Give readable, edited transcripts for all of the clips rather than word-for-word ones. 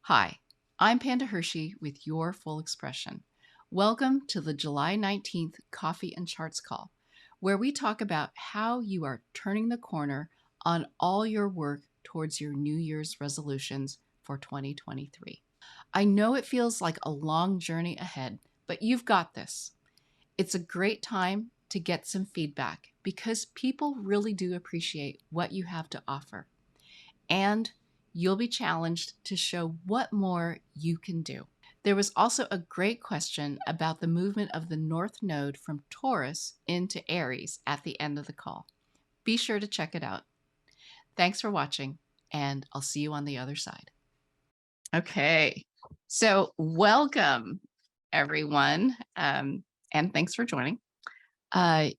Hi, I'm Panda Hershey with Your Full Expression. Welcome to the July 19th Coffee and Charts call, where we talk about how you are turning the corner on all your work towards your New Year's resolutions for 2023. I know it feels like a long journey ahead, but you've got this. It's a great time to get some feedback because people really do appreciate what you have to offer. And you'll be challenged to show what more you can do. There was also a great question about the movement of the North Node from Taurus into Aries at the end of the call. Be sure to check it out. Thanks for watching, and I'll see you on the other side. Okay, so welcome, everyone, and thanks for joining. If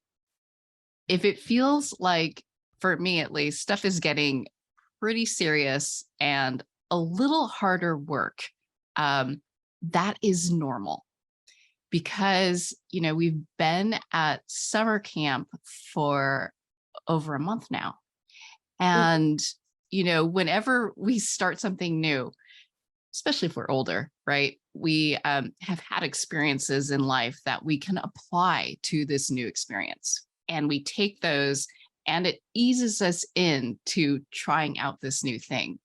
it feels like, for me at least, stuff is getting pretty serious and a little harder work, that is normal because, we've been at summer camp for over a month now. And, whenever we start something new, especially if we're older, right, we have had experiences in life that we can apply to this new experience. And we take those and it eases us into trying out this new thing.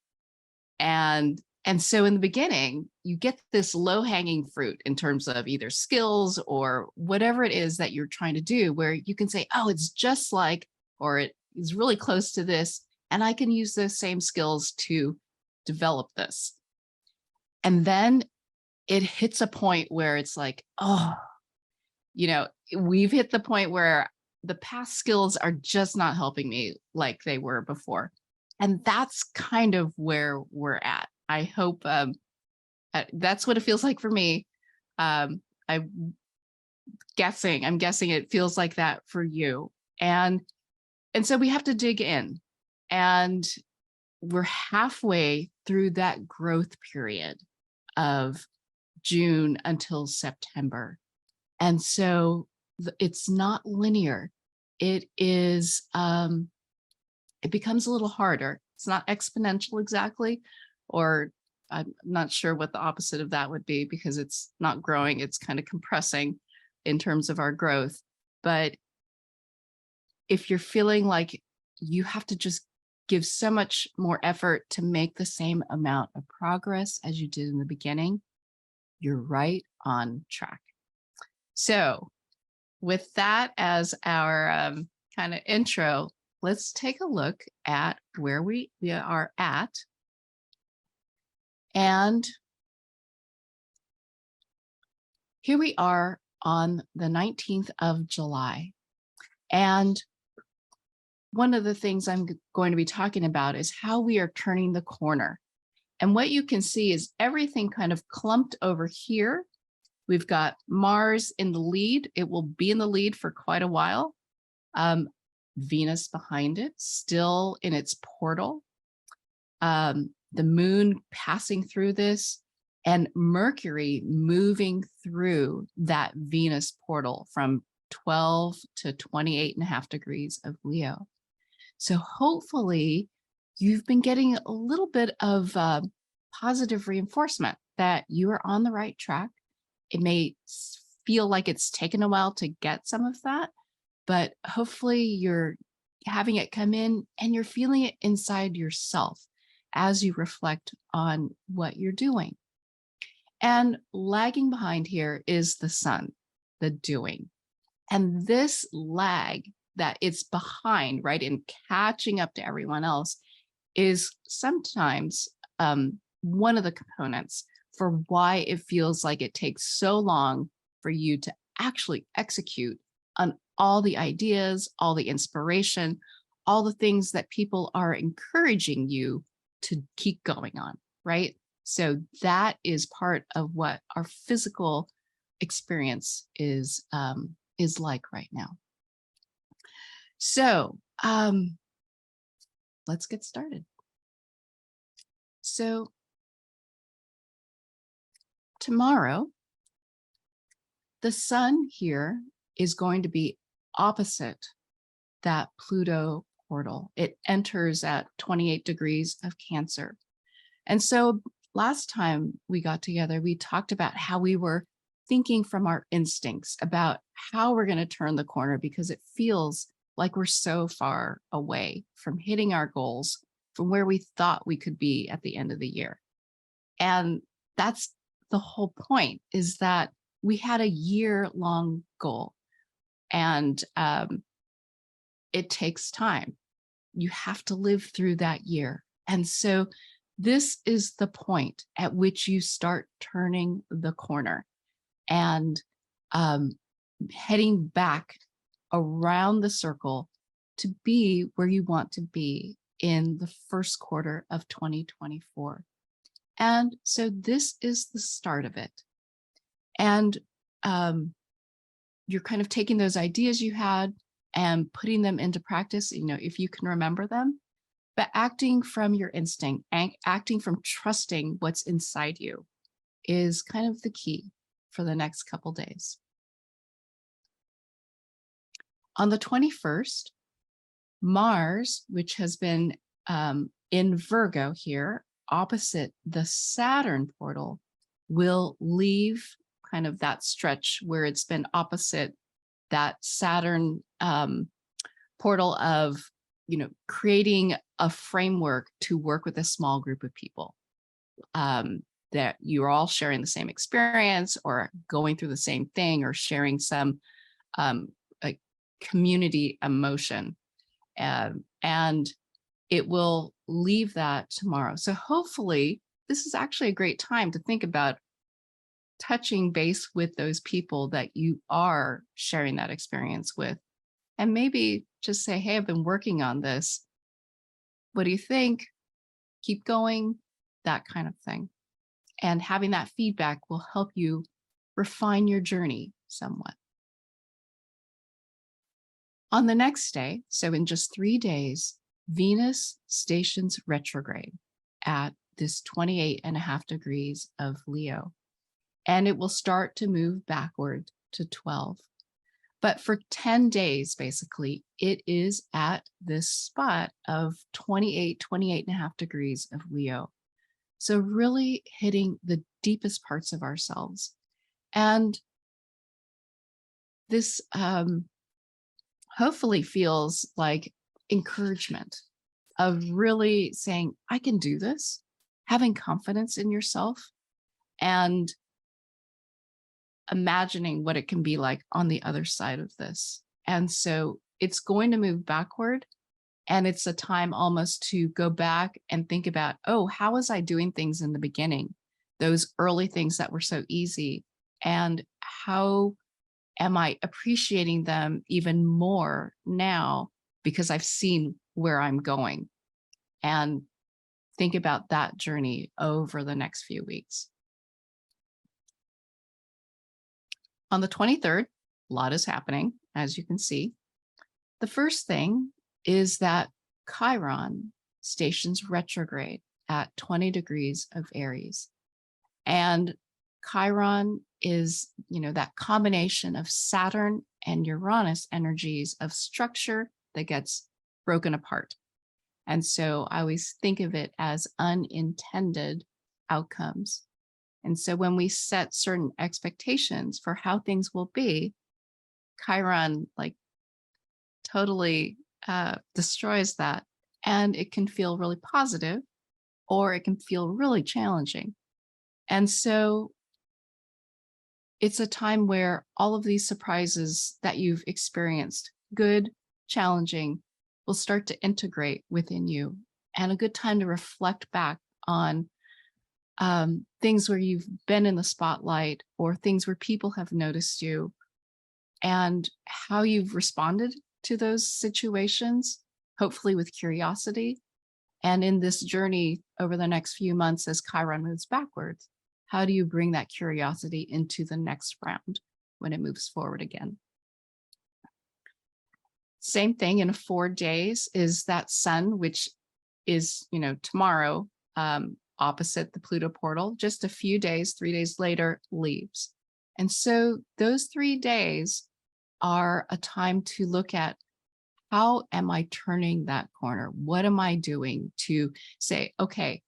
And so in the beginning, you get this low-hanging fruit in terms of either skills or whatever it is that you're trying to do, where you can say, oh, it's just like, or it is really close to this, and I can use those same skills to develop this. And then it hits a point where it's like, oh, we've hit the point where the past skills are just not helping me like they were before. And that's kind of where we're at. I hope that's what it feels like for me. I'm guessing it feels like that for you. And so we have to dig in, and we're halfway through that growth period of June until September. And so it's not linear. It is, it becomes a little harder. It's not exponential exactly, or I'm not sure what the opposite of that would be, because it's not growing, it's kind of compressing in terms of our growth. But if you're feeling like you have to just give so much more effort to make the same amount of progress as you did in the beginning, you're right on track. So with that as our kind of intro, let's take a look at where we are at. And here we are on the 19th of July. And one of the things I'm going to be talking about is how we are turning the corner. And what you can see is everything kind of clumped over here. We've got Mars in the lead. It will be in the lead for quite a while. Venus behind it, still in its portal. The moon passing through this, and Mercury moving through that Venus portal from 12 to 28.5 degrees of Leo. So hopefully you've been getting a little bit of positive reinforcement that you are on the right track. It may feel like it's taken a while to get some of that, but hopefully you're having it come in and you're feeling it inside yourself as you reflect on what you're doing. And lagging behind here is the sun, the doing. And this lag that it's behind, right, in catching up to everyone else is sometimes one of the components for why it feels like it takes so long for you to actually execute on all the ideas, all the inspiration, all the things that people are encouraging you to keep going on, right? So that is part of what our physical experience is like right now. So let's get started. So tomorrow, the sun here is going to be opposite that Pluto portal. It enters at 28 degrees of Cancer. And so last time we got together, we talked about how we were thinking from our instincts about how we're going to turn the corner because it feels like we're so far away from hitting our goals from where we thought we could be at the end of the year. And that's the whole point, is that we had a year-long goal, and it takes time. You have to live through that year. And so this is the point at which you start turning the corner and heading back around the circle to be where you want to be in the first quarter of 2024. And so this is the start of it. And you're kind of taking those ideas you had and putting them into practice, if you can remember them, but acting from your instinct, acting from trusting what's inside you is kind of the key for the next couple days. On the 21st, Mars, which has been in Virgo here, opposite the Saturn portal, will leave kind of that stretch where it's been opposite that Saturn portal of, creating a framework to work with a small group of people that you're all sharing the same experience or going through the same thing or sharing some like community emotion. And it will leave that tomorrow. So hopefully this is actually a great time to think about touching base with those people that you are sharing that experience with. And maybe just say, hey, I've been working on this. What do you think? Keep going, that kind of thing. And having that feedback will help you refine your journey somewhat. On the next day, so in just 3 days, Venus stations retrograde at this 28.5 degrees of Leo, and it will start to move backward to 12. But for 10 days, basically, it is at this spot of 28.5 degrees of Leo. So really hitting the deepest parts of ourselves. And this hopefully feels like encouragement of really saying, I can do this, having confidence in yourself, and imagining what it can be like on the other side of this. And so it's going to move backward. And it's a time almost to go back and think about, oh, how was I doing things in the beginning? Those early things that were so easy. And how am I appreciating them even more now because I've seen where I'm going? And think about that journey over the next few weeks. On the 23rd, a lot is happening, as you can see. The first thing is that Chiron stations retrograde at 20 degrees of Aries. And Chiron is, that combination of Saturn and Uranus energies of structure that gets broken apart. And so I always think of it as unintended outcomes. And so when we set certain expectations for how things will be, Chiron totally destroys that. And it can feel really positive, or it can feel really challenging. And so it's a time where all of these surprises that you've experienced, good, challenging, will start to integrate within you, and a good time to reflect back on things where you've been in the spotlight or things where people have noticed you and how you've responded to those situations, hopefully with curiosity. And in this journey over the next few months, as Chiron moves backwards, how do you bring that curiosity into the next round when it moves forward again? Same thing in 4 days is that Sun, which is, tomorrow, opposite the Pluto portal, just a few days, 3 days later, leaves. And so those 3 days are a time to look at, how am I turning that corner? What am I doing to say, okay,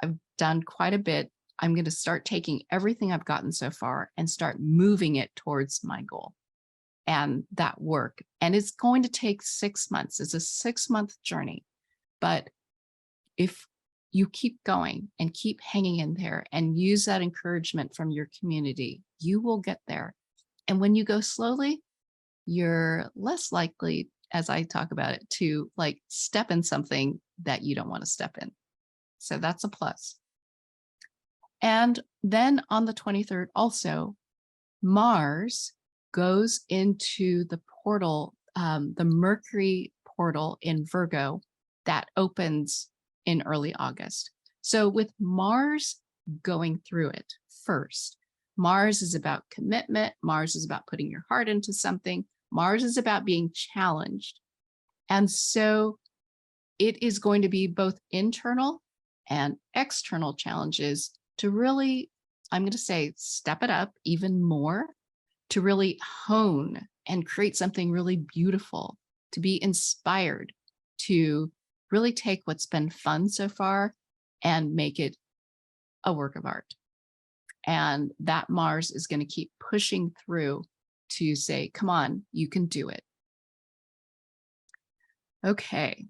I've done quite a bit. I'm going to start taking everything I've gotten so far and start moving it towards my goal and that work. And it's going to take 6 months. It's a 6-month journey. But if you keep going and keep hanging in there and use that encouragement from your community, you will get there. And when you go slowly, you're less likely, as I talk about it, to like step in something that you don't want to step in. So that's a plus. And then on the 23rd, also, Mars goes into the portal, the Mercury portal in Virgo that opens in early August. So with Mars going through it first, Mars is about commitment. Mars is about putting your heart into something. Mars is about being challenged. And so it is going to be both internal and external challenges to really, I'm going to say, step it up even more, to really hone and create something really beautiful, to be inspired, to really take what's been fun so far and make it a work of art. And that Mars is going to keep pushing through to say, come on, you can do it. Okay.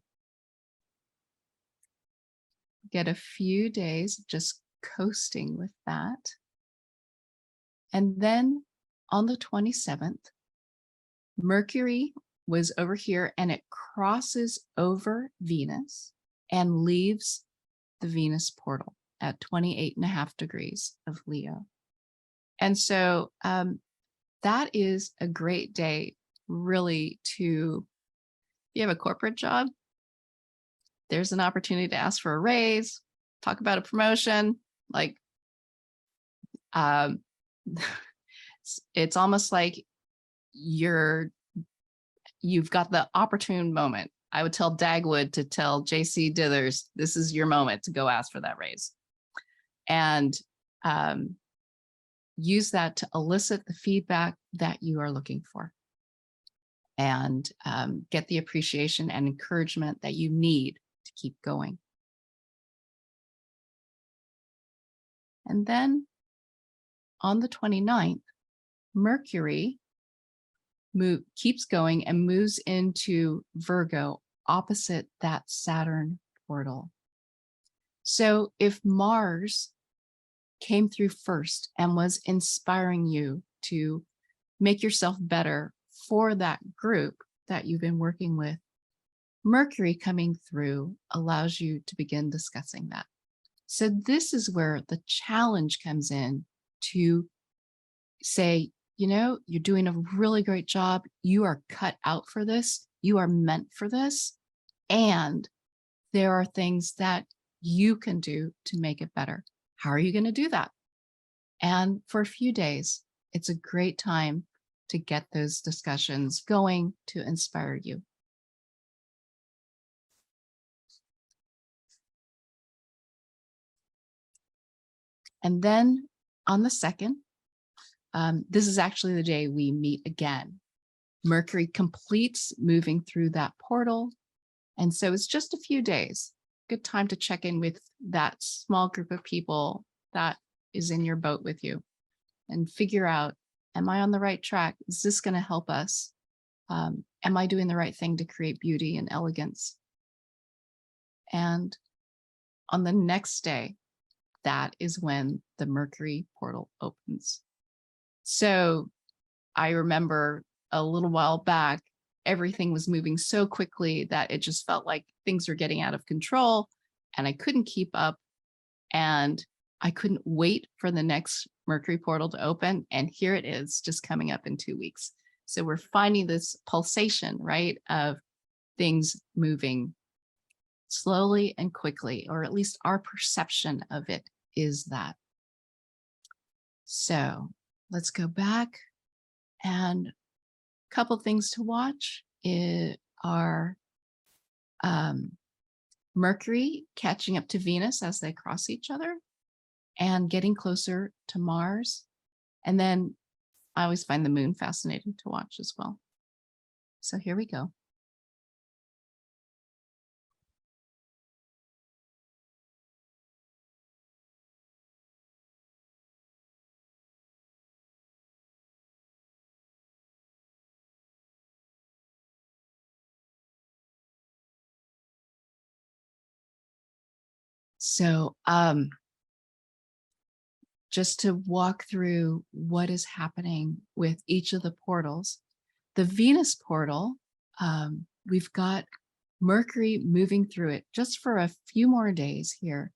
Get a few days of just coasting with that. And then on the 27th, Mercury was over here and it crosses over Venus and leaves the Venus portal at 28.5 degrees of Leo. And so that is a great day really to, if you have a corporate job, there's an opportunity to ask for a raise, talk about a promotion, like it's almost like you've got the opportune moment. I would tell Dagwood to tell JC Dithers, this is your moment to go ask for that raise. And use that to elicit the feedback that you are looking for and get the appreciation and encouragement that you need to keep going. And then on the 29th, Mercury keeps going and moves into Virgo opposite that Saturn portal. So if Mars came through first and was inspiring you to make yourself better for that group that you've been working with, Mercury coming through allows you to begin discussing that. So this is where the challenge comes in to say, you know, you're doing a really great job. You are cut out for this. You are meant for this. And there are things that you can do to make it better. How are you going to do that? And for a few days, it's a great time to get those discussions going to inspire you. And then on the 2nd, this is actually the day we meet again. Mercury completes moving through that portal. And so it's just a few days. Good time to check in with that small group of people that is in your boat with you and figure out, am I on the right track? Is this going to help us? Am I doing the right thing to create beauty and elegance? And on the next day, that is when the Mercury portal opens. So I remember a little while back, everything was moving so quickly that it just felt like things were getting out of control and I couldn't keep up and I couldn't wait for the next Mercury portal to open. And here it is just coming up in 2 weeks. So we're finding this pulsation, right, of things moving slowly and quickly, or at least our perception of it is that. So let's go back, and a couple things to watch are Mercury catching up to Venus as they cross each other and getting closer to Mars. And then I always find the moon fascinating to watch as well. So here we go. So just to walk through what is happening with each of the portals. The Venus portal, we've got Mercury moving through it just for a few more days here,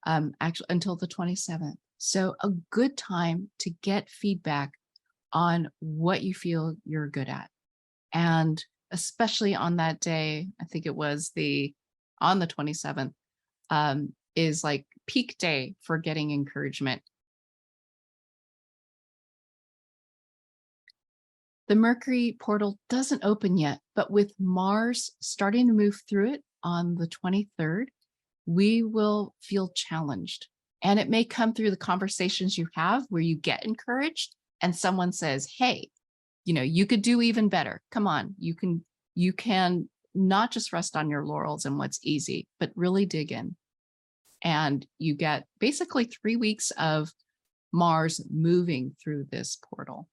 actually until the 27th. So a good time to get feedback on what you feel you're good at. And especially on that day, I think it was on the 27th, is like peak day for getting encouragement. The Mercury portal doesn't open yet, but with Mars starting to move through it on the 23rd, we will feel challenged. And it may come through the conversations you have where you get encouraged and someone says, hey, you could do even better. Come on, you can not just rest on your laurels and what's easy, but really dig in. And you get basically 3 weeks of Mars moving through this portal,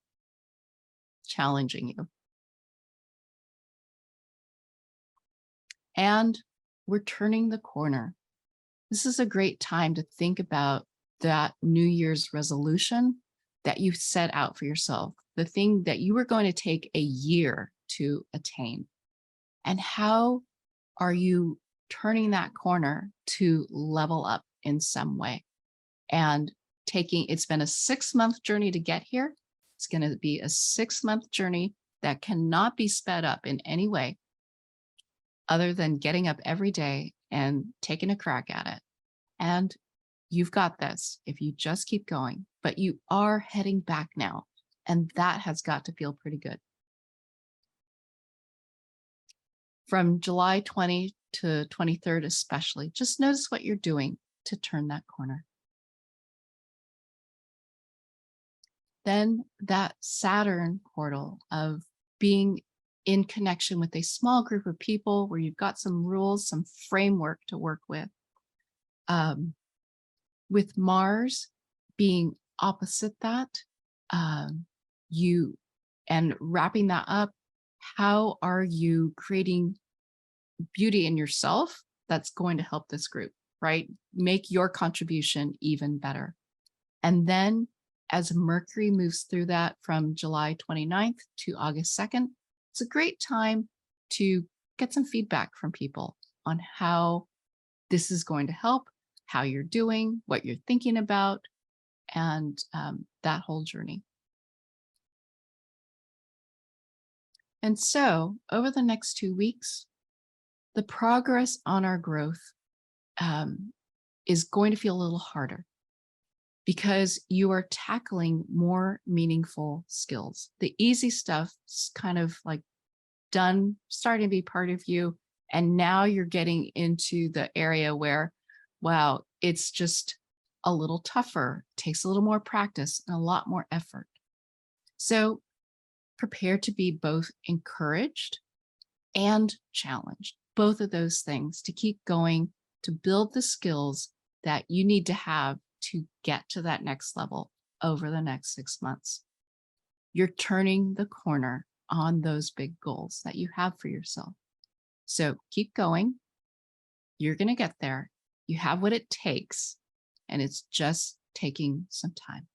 challenging you. And we're turning the corner. This is a great time to think about that New Year's resolution that you set out for yourself, the thing that you were going to take a year to attain. And how are you turning that corner to level up in some way? And it's been a 6-month journey to get here. It's going to be a 6-month journey that cannot be sped up in any way other than getting up every day and taking a crack at it. And you've got this if you just keep going, but you are heading back now. And that has got to feel pretty good. From July 20 to 23rd, especially, just notice what you're doing to turn that corner. Then that Saturn portal of being in connection with a small group of people where you've got some rules, some framework to work with. With Mars being opposite that, and wrapping that up, how are you creating beauty in yourself that's going to help this group, right? Make your contribution even better. And then as Mercury moves through that from July 29th to August 2nd, it's a great time to get some feedback from people on how this is going to help, how you're doing, what you're thinking about, and that whole journey. And so over the next 2 weeks, the progress on our growth is going to feel a little harder because you are tackling more meaningful skills. The easy stuff is kind of like done, starting to be part of you. And now you're getting into the area where, wow, it's just a little tougher, takes a little more practice and a lot more effort. So prepare to be both encouraged and challenged, both of those things, to keep going, to build the skills that you need to have to get to that next level over the next 6 months. You're turning the corner on those big goals that you have for yourself. So keep going. You're going to get there. You have what it takes, and it's just taking some time.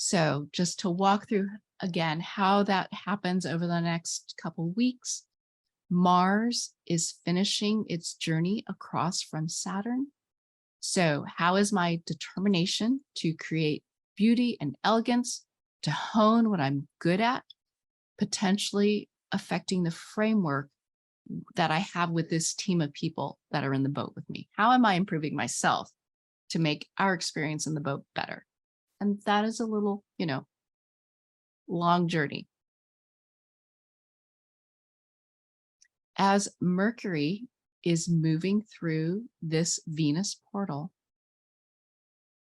So just to walk through again how that happens over the next couple weeks, Mars is finishing its journey across from Saturn. So how is my determination to create beauty and elegance, to hone what I'm good at, potentially affecting the framework that I have with this team of people that are in the boat with me? How am I improving myself to make our experience in the boat better? And that is a little, long journey. As Mercury is moving through this Venus portal,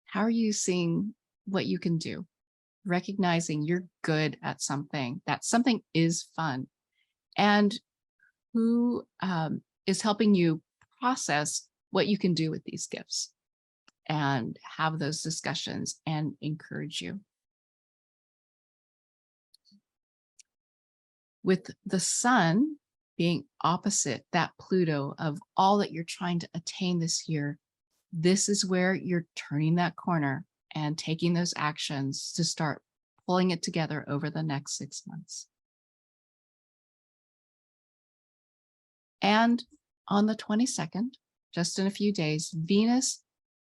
how are you seeing what you can do? Recognizing you're good at something, that something is fun, and who is helping you process what you can do with these gifts and have those discussions and encourage you. With the sun being opposite that Pluto of all that you're trying to attain this year, this is where you're turning that corner and taking those actions to start pulling it together over the next 6 months. And on the 22nd, just in a few days, Venus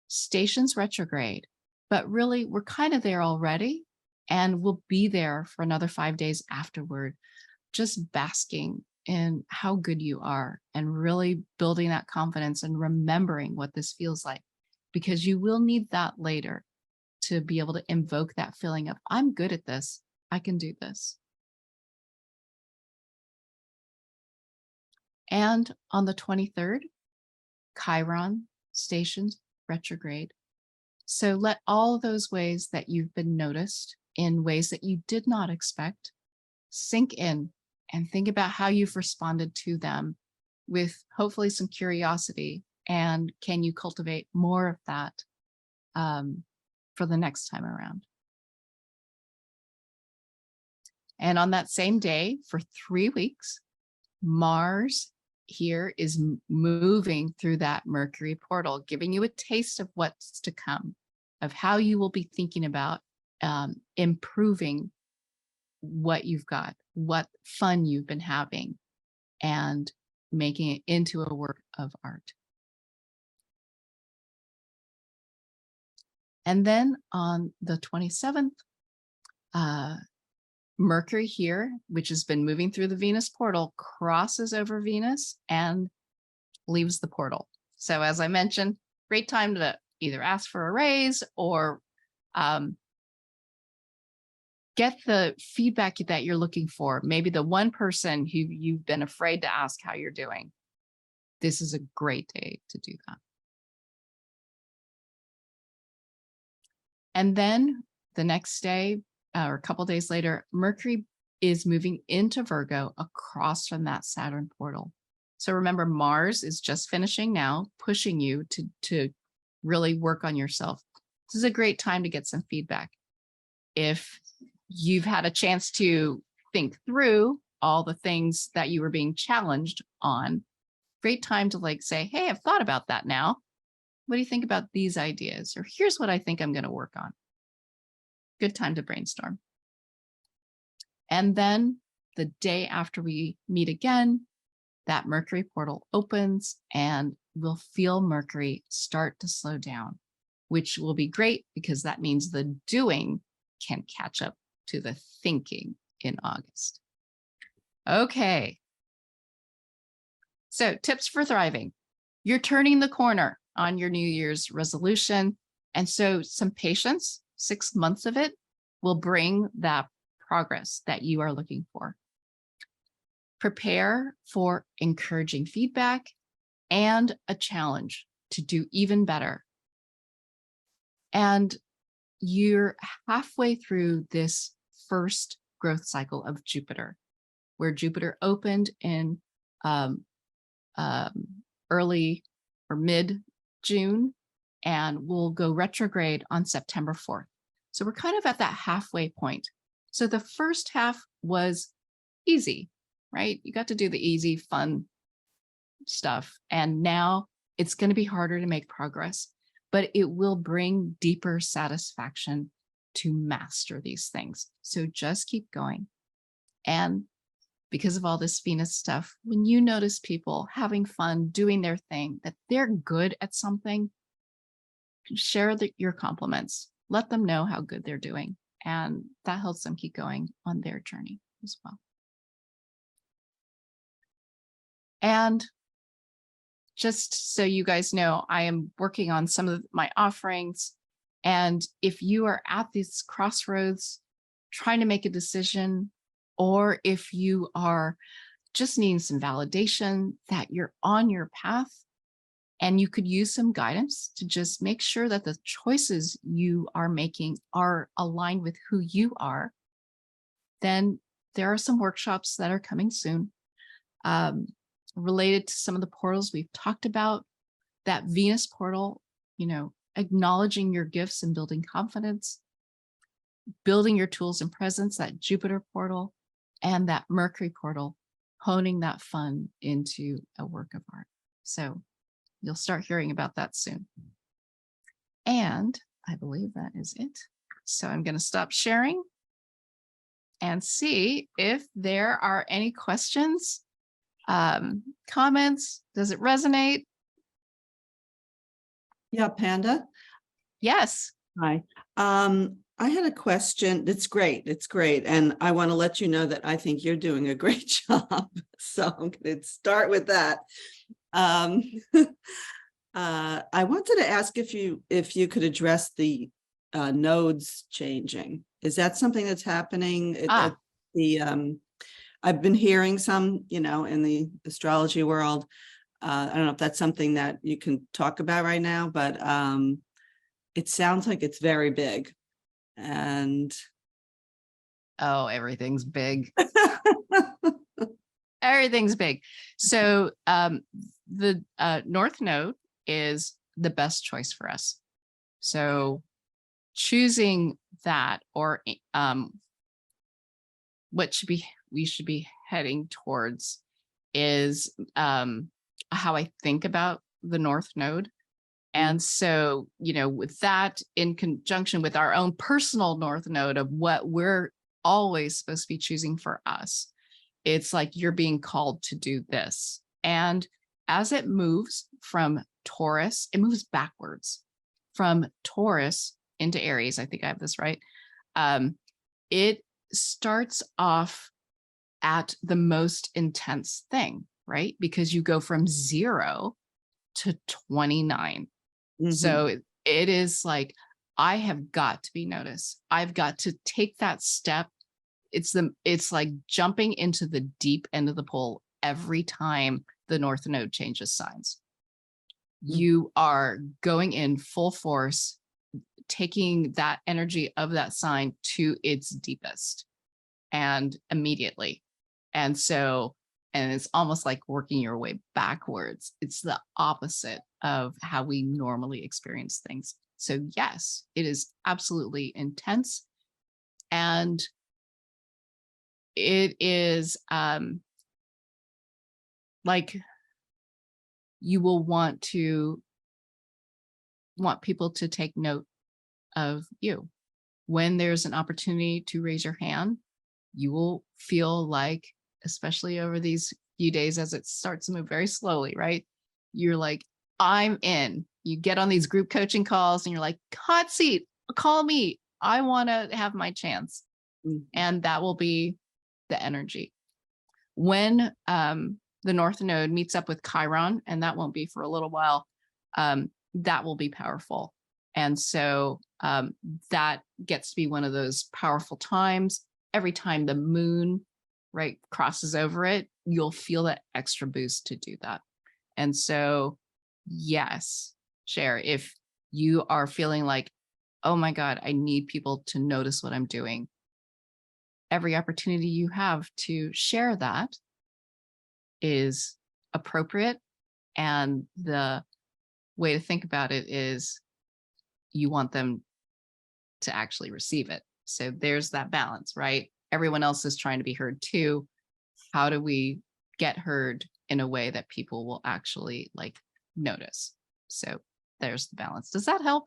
stations retrograde, but really we're kind of there already, and we'll be there for another 5 days afterward, just basking in how good you are and really building that confidence and remembering what this feels like, because you will need that later to be able to invoke that feeling of, I'm good at this, I can do this. And on the 23rd, Chiron stations retrograde. So let all those ways that you've been noticed in ways that you did not expect sink in, and think about how you've responded to them with hopefully some curiosity. And can you cultivate more of that for the next time around? And on that same day, for 3 weeks, Mars here is moving through that Mercury portal, giving you a taste of what's to come, of how you will be thinking about improving what you've got, what fun you've been having, and making it into a work of art. And then on the 27th, Mercury here, which has been moving through the Venus portal, crosses over Venus and leaves the portal. So as I mentioned, great time to either ask for a raise or get the feedback that you're looking for. Maybe the one person who you've been afraid to ask how you're doing. This is a great day to do that. And then the next day, or a couple days later, Mercury is moving into Virgo across from that Saturn portal. So remember, Mars is just finishing now, pushing you to really work on yourself. This is a great time to get some feedback. If you've had a chance to think through all the things that you were being challenged on, great time to like say, hey, I've thought about that now. What do you think about these ideas? Or here's what I think I'm going to work on. Good time to brainstorm. And then the day after we meet again, that Mercury portal opens and we'll feel Mercury start to slow down, which will be great because that means the doing can catch up to the thinking in August. Okay. So tips for thriving. You're turning the corner on your New Year's resolution. And so some patience, 6 months of it, will bring that progress that you are looking for. Prepare for encouraging feedback and a challenge to do even better. And you're halfway through this first growth cycle of Jupiter, where Jupiter opened in early or mid-June and will go retrograde on September 4th. So we're kind of at that halfway point. So the first half was easy, right? You got to do the easy, fun stuff. And now it's going to be harder to make progress, but it will bring deeper satisfaction to master these things. So just keep going. And because of all this Venus stuff, when you notice people having fun, doing their thing, that they're good at something, share your compliments. Let them know how good they're doing. And that helps them keep going on their journey as well. And just so you guys know, I am working on some of my offerings. And if you are at this crossroads, trying to make a decision, or if you are just needing some validation that you're on your path and you could use some guidance to just make sure that the choices you are making are aligned with who you are, then there are some workshops that are coming soon related to some of the portals we've talked about. That Venus portal, acknowledging your gifts and building confidence, building your tools and presence, that Jupiter portal, and that Mercury portal, honing that fun into a work of art. So you'll start hearing about that soon. And I believe that is it. So I'm going to stop sharing and see if there are any questions, comments. Does it resonate? Yeah, Panda. Yes. Hi. I had a question. It's great. It's great. And I want to let you know that I think you're doing a great job. So I'm going to start with that. I wanted to ask if you could address the nodes changing. Is that something that's happening? I've been hearing some, in the astrology world. I don't know if that's something that you can talk about right now, but it sounds like it's very big. And oh, everything's big. Everything's big. So the North Node is the best choice for us. So choosing that, or what we should be heading towards, is how I think about the North Node. And so, with that in conjunction with our own personal North Node of what we're always supposed to be choosing for us, it's like you're being called to do this. And as it moves from Taurus, it moves backwards from Taurus into Aries. I think I have this right. It starts off at the most intense thing, right? Because you go from 0 to 29. So it is like, I have got to be noticed. I've got to take that step. It's like jumping into the deep end of the pool every time the North Node changes signs. You are going in full force, taking that energy of that sign to its deepest and immediately. And it's almost like working your way backwards. It's the opposite of how we normally experience things. So yes, it is absolutely intense. And it is like you will want people to take note of you. When there's an opportunity to raise your hand, you will feel like, especially over these few days as it starts to move very slowly, right? You're like, I'm in. You get on these group coaching calls and you're like, hot seat, call me. I want to have my chance. And that will be the energy. When the North Node meets up with Chiron, and that won't be for a little while, that will be powerful. And so that gets to be one of those powerful times. Every time the moon, right, crosses over it, you'll feel that extra boost to do that. And so, yes, Cher, if you are feeling like, oh my God, I need people to notice what I'm doing, every opportunity you have to share that is appropriate. And the way to think about it is you want them to actually receive it. So there's that balance, right? Everyone else is trying to be heard too. How do we get heard in a way that people will actually notice? So there's the balance. Does that help?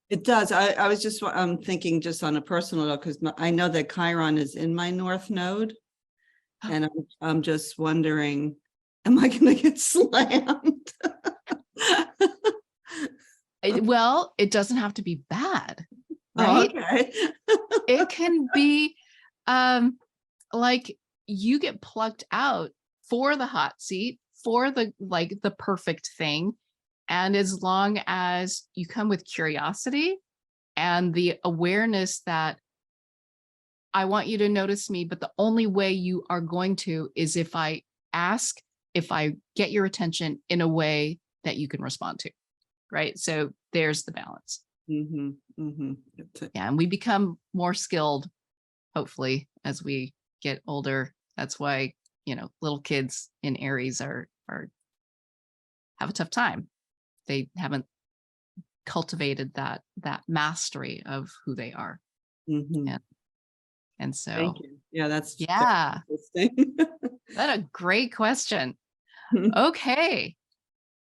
It does. I was just thinking just on a personal note, because I know that Chiron is in my North Node. And I'm just wondering, am I going to get slammed? Well, it doesn't have to be bad, right? Oh, okay. It can be like you get plucked out for the hot seat, for the perfect thing. And as long as you come with curiosity and the awareness that I want you to notice me, but the only way you are going to is if I ask, if I get your attention in a way that you can respond to, right? So there's the balance. Yeah, and we become more skilled, hopefully, as we get older. That's why, little kids in Aries are have a tough time. They haven't cultivated that mastery of who they are. And so Yeah, that's very Yeah, interesting. what a great question. Okay,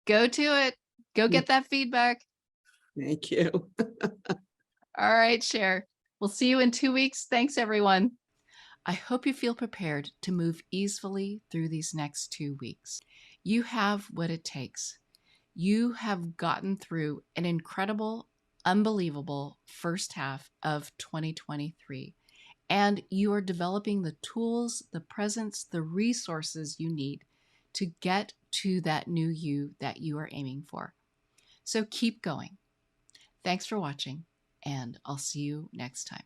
go to it. Go get that feedback. Thank you. All right, Cher. We'll see you in 2 weeks. Thanks, everyone. I hope you feel prepared to move easily through these next 2 weeks. You have what it takes. You have gotten through an incredible, unbelievable first half of 2023, and you are developing the tools, the presence, the resources you need to get to that new you that you are aiming for. So keep going. Thanks for watching, and I'll see you next time.